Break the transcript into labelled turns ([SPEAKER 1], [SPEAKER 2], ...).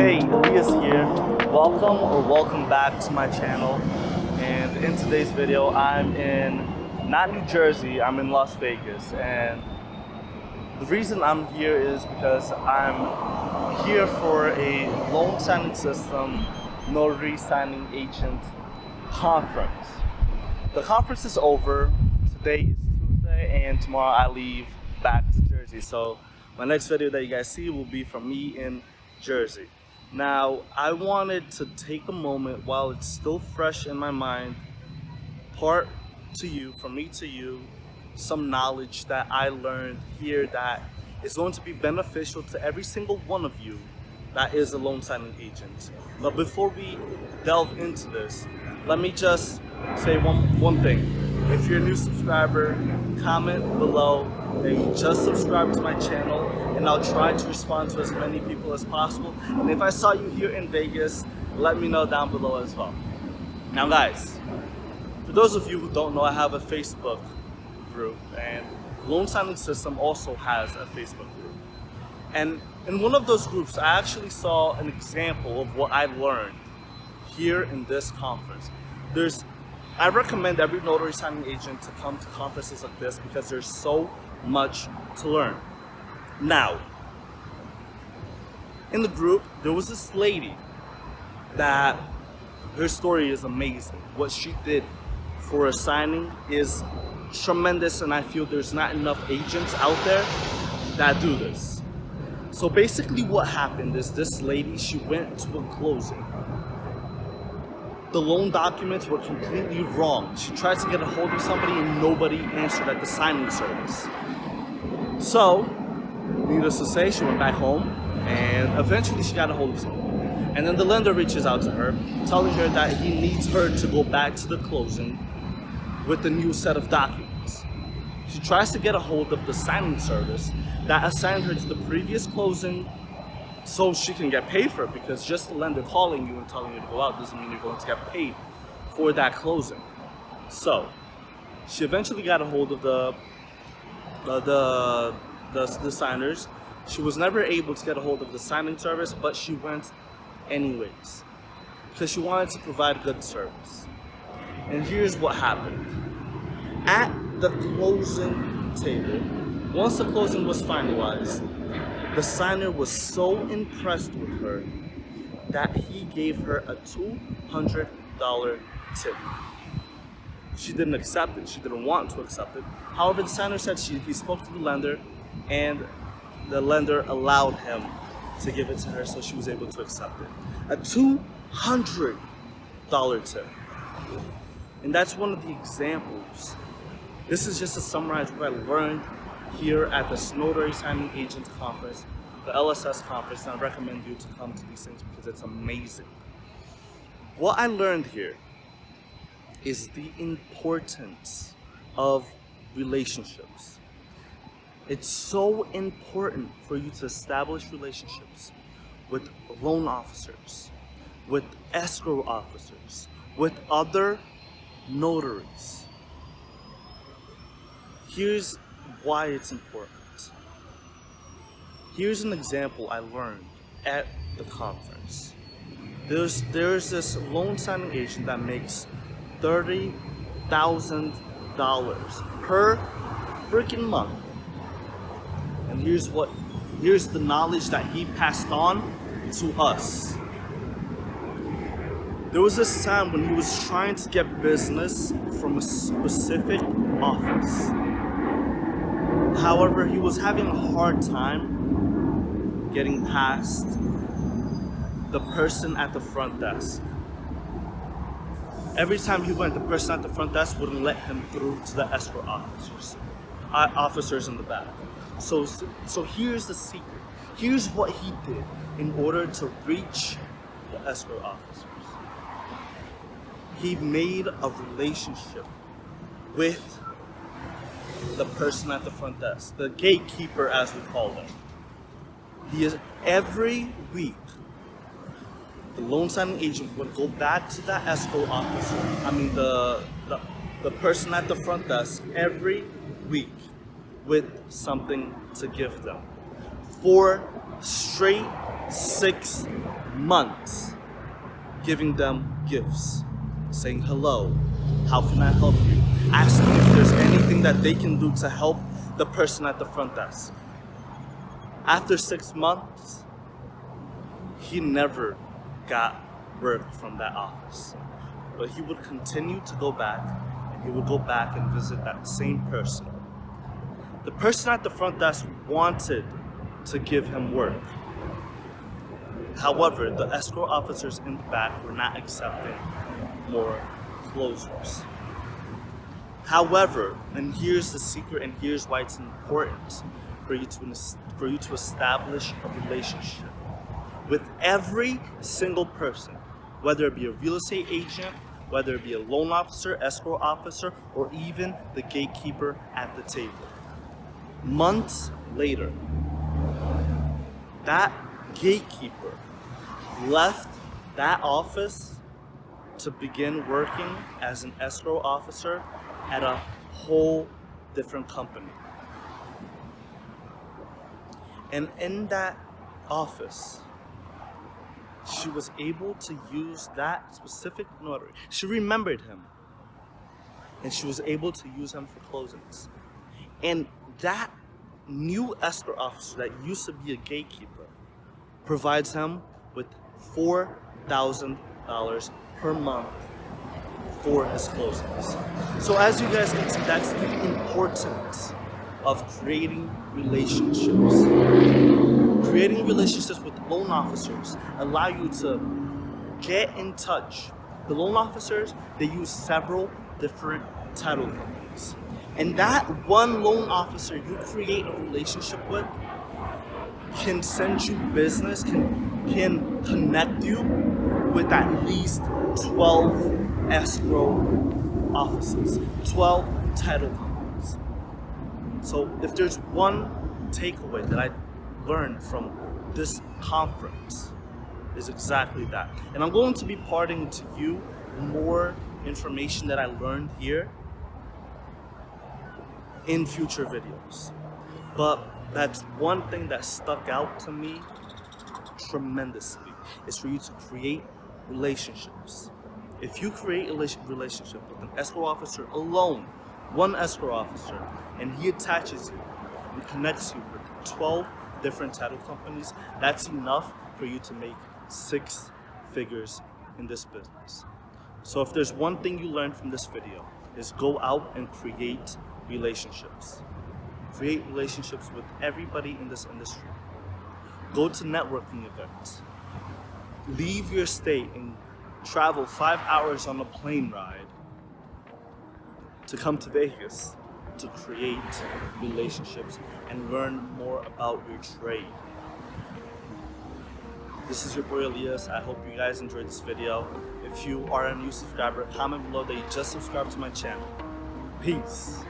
[SPEAKER 1] Hey, Elias here. Welcome back to my channel. And in today's video, I'm in not New Jersey, I'm in Las Vegas. And the reason I'm here is because I'm here for a loan signing system notary signing agent conference. The conference is over. Today is Tuesday, and tomorrow I leave back to Jersey. So my next video that you guys see will be from me in Jersey. Now, I wanted to take a moment while it's still fresh in my mind, part to you, from me to you, some knowledge that I learned here that is going to be beneficial to every single one of you that is a loan signing agent. But before we delve into this, let me just say one thing. If you're a new subscriber, comment below that you just subscribed to my channel, and I'll try to respond to as many people as possible. And if I saw you here in Vegas, let me know down below as well. Now guys, for those of you who don't know, I have a Facebook group, and Loan Signing System also has a Facebook group. And in one of those groups, I actually saw an example of what I learned here in this conference. I recommend every notary signing agent to come to conferences like this because there's so much to learn. Now, in the group, there was this lady that her story is amazing. What she did for a signing is tremendous, and I feel there's not enough agents out there that do this. So basically what happened is this lady, she went to a closing. The loan documents were completely wrong. She tried to get a hold of somebody and nobody answered at the signing service. So, needless to say, she went back home and eventually she got a hold of someone. And then the lender reaches out to her, telling her that he needs her to go back to the closing with a new set of documents. She tries to get a hold of the signing service that assigned her to the previous closing so she can get paid for it, because just the lender calling you and telling you to go out doesn't mean you're going to get paid for that closing. So she eventually got a hold of the signers. She was never able to get a hold of the signing service, but she went anyways because she wanted to provide good service. And here's what happened. At the closing table, once the closing was finalized, the signer was so impressed with her that he gave her a $200 tip. She didn't accept it. She didn't want to accept it. However, the signer said he spoke to the lender, and the lender allowed him to give it to her, so she was able to accept it. A $200 tip. And that's one of the examples. This is just to summarize what I learned here at the Notary Signing Agent Conference, the LSS conference, and I recommend you to come to these things because it's amazing. What I learned here is the importance of relationships. It's so important for you to establish relationships with loan officers, with escrow officers, with other notaries. Here's why it's important. Here's an example I learned at the conference. There's this loan signing agent that makes $30,000 per freaking month. And here's the knowledge that he passed on to us. There was this time when he was trying to get business from a specific office. However, he was having a hard time getting past the person at the front desk. Every time he went, the person at the front desk wouldn't let him through to the escrow officers in the back. So here's the secret. Here's what he did in order to reach the escrow officers. He made a relationship with the person at the front desk, the gatekeeper as we call them. Every week, the loan signing agent would go back to that escrow officer, the person at the front desk, every week with something to give them for straight 6 months giving them gifts, saying hello, how can I help you, asking if there's anything that they can do to help the person at the front desk. After 6 months, he never got work from that office, but he would continue to go back, and he would go back and visit that same person. The person at the front desk wanted to give him work. However, the escrow officers in the back were not accepting more closers. However, and here's the secret, and here's why it's important for you to establish a relationship with every single person, whether it be a real estate agent, whether it be a loan officer, escrow officer, or even the gatekeeper at the table. Months later, that gatekeeper left that office to begin working as an escrow officer at a whole different company. And in that office, she was able to use that specific notary. She remembered him, and she was able to use him for closings. And that new escrow officer that used to be a gatekeeper provides him with $4,000 per month for his closings. So as you guys can see, that's the importance of creating relationships. Creating relationships with loan officers allow you to get in touch. The loan officers, they use several different title companies. And that one loan officer you create a relationship with can send you business, can connect you with at least 12 escrow offices, 12 title companies. So if there's one takeaway that I learned from this conference, is exactly that. And I'm going to be imparting to you more information that I learned here in future videos. But that's one thing that stuck out to me tremendously, is for you to create relationships. If you create a relationship with an escrow officer alone, one escrow officer, and he attaches you and connects you with 12 different title companies, that's enough for you to make 6 figures in this business. So if there's one thing you learned from this video, is go out and create relationships. Create relationships with everybody in this industry. Go to networking events. Leave your state and travel 5 hours on a plane ride to come to Vegas to create relationships and learn more about your trade. This is your boy Elias. I hope you guys enjoyed this video. If you are a new subscriber, comment below that you just subscribed to my channel. Peace.